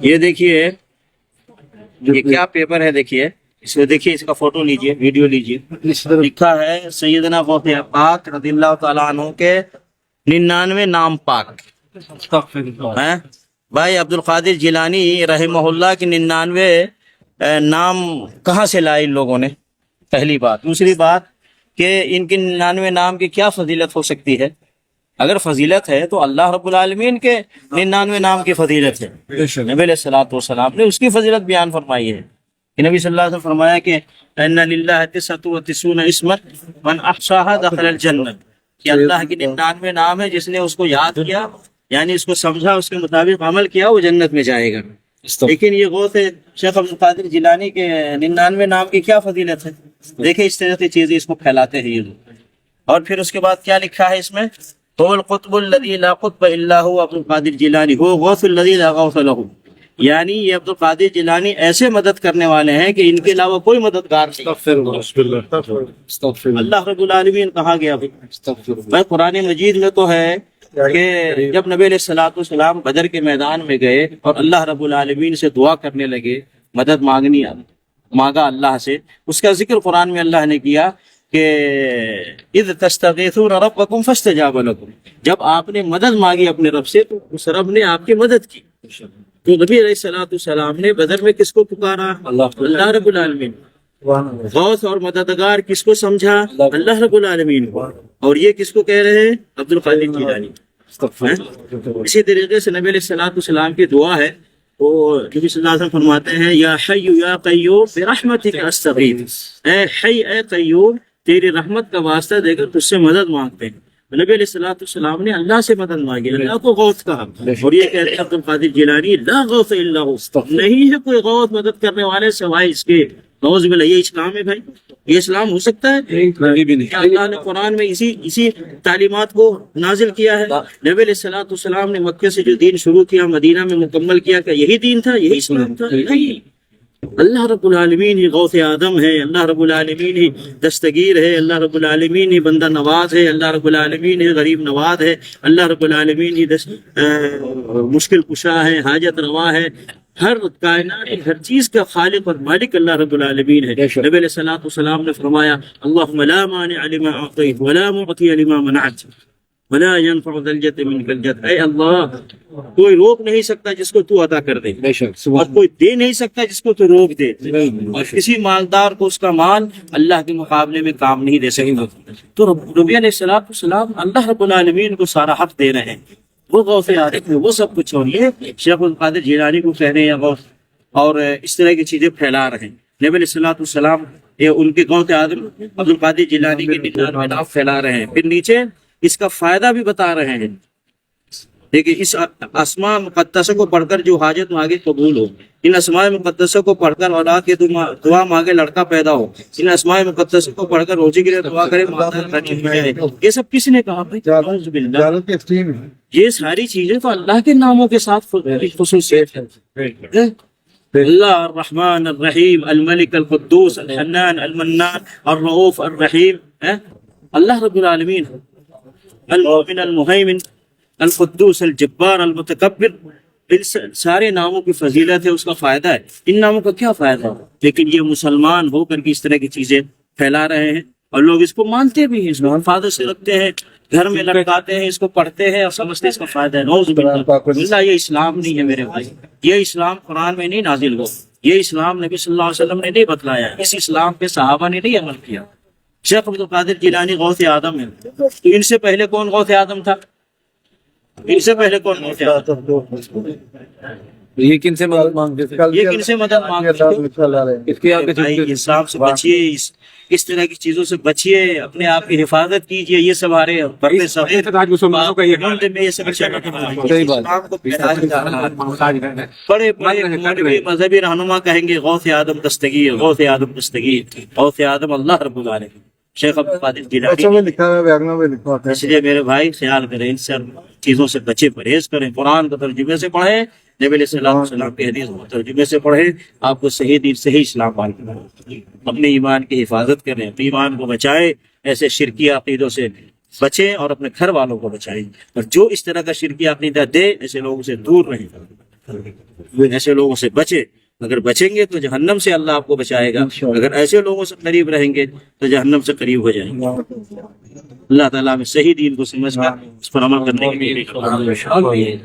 یہ دیکھیے یہ کیا پیپر ہے، دیکھیے اس میں، دیکھیے اس کا فوٹو لیجئے، ویڈیو لیجئے، لکھا ہے سیدنا غوث پاک رضی اللہ تعالیٰ عنہ کے 99 نام پاک ہیں۔ بھائی عبد القادر جیلانی رحمہ اللہ کی 99 نام کہاں سے لائے ان لوگوں نے؟ پہلی بات۔ دوسری بات کہ ان کے 99 نام کی کیا فضیلت ہو سکتی ہے؟ اگر فضیلت ہے تو اللہ رب العالمین کے 99 نام کی فضیلت ہے۔ نبی علیہ الصلوۃ والسلام نے اس کی فضیلت بیان فرمائی ہے کہ نبی صلی اللہ علیہ وسلم فرمایا کہ ان للہ 99 اسما من احصاها دخل الجنہ، کہ اللہ کی 99 نام ہے، جس نے اس کو یاد کیا یعنی اس کو سمجھا، اس کے مطابق عمل کیا، وہ جنت میں جائے گا۔ لیکن یہ غوث شیخ عبد القادر جیلانی کے 99 نام کی کیا فضیلت ہے؟ دیکھیں اس طرح کی چیزیں اس کو پھیلاتے ہیں یہ لوگ۔ اور پھر اس کے بعد کیا لکھا ہے اس میں؟ هو القطب الذي لا قطب الا هو عبد القادر جیلانی هو غوث الذي لا غوث له، یعنی یہ عبد القادر جیلانی ایسے مدد کرنے والے ہیں کہ ان کے علاوہ کوئی مددگار نہیں۔ اللہ رب العالمین کہا گیا بھائی قرآن مجید میں تو ہے کہ جب نبی علیہ الصلوۃ والسلام بدر کے میدان میں گئے اور اللہ رب العالمین سے دعا کرنے لگے، مدد مانگا اللہ سے، اس کا ذکر قرآن میں اللہ نے کیا کہ اذ تستغیثون ربکم فاستجاب لکم، جب آپ نے مدد مانگی اپنے رب سے تو اس رب نے آپ کی مدد کی۔ تو نبی علیہ الصلوۃ والسلام نے بدر میں کس کو پکارا؟ اللہ رب العالمین۔ غوث اور مددگار کس کو سمجھا؟ اللہ رب العالمین کو۔ اور یہ کس کو کہہ رہے ہیں؟ عبد القادر جیلانی۔ اسی طریقے سے نبی علیہ الصلوۃ والسلام کی دعا ہے، وہ نبی صلی اللہ علیہ وسلم فرماتے ہیں یا حی یا قیوم برحمتک استغیث، اے حی اے قیوم تیری رحمت کا واسطہ دے کر تجھ سے مدد مانگتے ہیں۔ نبی علیہ الصلوۃ والسلام نے اللہ سے مدد مانگی، اللہ کو غوث کہا، اور یہ کہتے ہیں عبد القادر جیلانی لا غوث الا ہو، نہیں ہے کوئی غوث مدد کرنے والے سوائے اس کے۔ نعوذ باللہ، یہ اسلام ہے بھائی؟ یہ اسلام ہو سکتا ہے؟ کیا اللہ نے قرآن میں اسی تعلیمات کو نازل کیا ہے؟ نبی علیہ الصلوۃ والسلام نے مکہ سے جو دین شروع کیا، مدینہ میں مکمل کیا، کہ یہی دین تھا، یہی اسلام تھا؟ نہیں، اللہ رب العالمین ہی غوث آدم ہے، اللہ رب العالمین ہی دستگیر ہے، اللہ رب العالمین ہی بندہ نواز ہے، اللہ رب العالمین ہی غریب نواز ہے، اللہ رب العالمین ہی مشکل کشا ہے، حاجت روا ہے، ہر کائنات ہر چیز کا خالق اور مالک اللہ رب العالمین ہے۔ نبی علیہ الصلوۃ والسلام نے فرمایا اللہم لا مانع لما اعطیت ولا معطی لما منعت ولا ينفع ذا الجد منك الجد، اے اللہ کوئی روک نہیں سکتا جس کو تو عطا کر دے، اور کوئی دے نہیں سکتا جس کو تو روک دے، اور کسی مالدار کو اس کا مال اللہ کے مقابلے میں کام نہیں دے سکتا۔ تو نبی علیہ الصلوۃ والسلام اللہ رب العالمین کو سارا حق دے رہے ہیں، وہ غوث عارف ہے، وہ سب کچھ، اور یہ شیخ القادر جیلانی کو کہہ رہے ہیں غوث، اور اس طرح کی چیزیں پھیلا رہے ہیں۔ نبی علیہ الصلوۃ والسلام یہ ان کے غوث آدم عبد القادر جیلانی کے 99 نام پھیلا رہے ہیں، پھر نیچے اس کا فائدہ بھی بتا رہے ہیں۔ دیکھیں اس اسماء مقدسہ کو پڑھ کر جو حاجت مانگے قبول ہو، ان اسماء مقدسہ کو پڑھ کر اولاد کی دعا مانگے لڑکا پیدا ہو، ان اسماء مقدسہ کو پڑھ کر روزی کے لیے دعا کرے مالدار غنی ہو جائے، یہ سب کس نے کہا بھائی؟ اعوذ باللہ۔ یہ ساری چیزیں تو اللہ کے ناموں کے ساتھ خصوصیت ہے۔ اللہ الرحمن الرحیم الملک القدوس الحنان المنان الرؤوف الرحیم، اللہ رب العالمین المؤمن المہیمن القدوس الجبار المتکبر، ان سارے ناموں کی فضیلت ہے، اس کا فائدہ ہے۔ ان ناموں کا کیا فائدہ ہے؟ لیکن یہ مسلمان ہو کر کے اس طرح کی چیزیں پھیلا رہے ہیں، اور لوگ اس کو مانتے بھی ہیں، اس کو حفاظت سے رکھتے ہیں، گھر میں لٹکاتے ہیں، اس کو پڑھتے ہیں اور سمجھتے اس کا فائدہ ہے۔ نعوذ باللہ، یہ اسلام نہیں ہے میرے بھائی، یہ اسلام قرآن میں نہیں نازل ہوا، یہ اسلام نبی صلی اللہ علیہ وسلم نے نہیں بتلایا، اس اسلام پہ صحابہ نے نہیں عمل کیا۔ شیخ عبد القادر جیلانی غوث آدم ہے، تو ان سے پہلے کون غوث آدم تھا؟ ان سے پہلے کون غوث آدم؟ یہ کن سے مدد مانگتے تھے؟ یہ کن سے مدد مانگتے تھے؟ اسلام سے بچیے، اس طرح کی چیزوں سے بچیے، اپنے آپ کی حفاظت کیجیے، یہ سب آ رہے بڑے مذہبی رہنما کہیں گے غوث آدم دستگیر، غوث آدم دستگیر، غوث آدم اللہ رب العالمین، شیخ عبد القادر جیلانی۔ اس لیے میرے بھائی خیال کریں، ان سب چیزوں سے بچے، پرہیز کریں، قرآن کو ترجمے سے پڑھیں، نبی علیہ السلام وسلم کی حدیث ترجمے سے پڑھیں، آپ کو صحیح دین صحیح اسلام معلوم ہوگا۔ اپنے ایمان کی حفاظت کریں، اپنے ایمان کو بچائیں، ایسے شرکی عقیدوں سے بچیں اور اپنے گھر والوں کو بچائیں، اور جو اس طرح کا شرکی عقیدہ دے ایسے لوگوں سے دور رہیں۔ ایسے لوگوں سے بچے. اگر بچیں گے تو جہنم سے اللہ آپ کو بچائے گا, اگر ایسے لوگوں سے قریب رہیں گے تو جہنم سے قریب ہو جائیں گے. اللہ تعالیٰ ہمیں صحیح دین کو سمجھ کر اس پر عمل کرنے کی توفیق عطا فرمائے.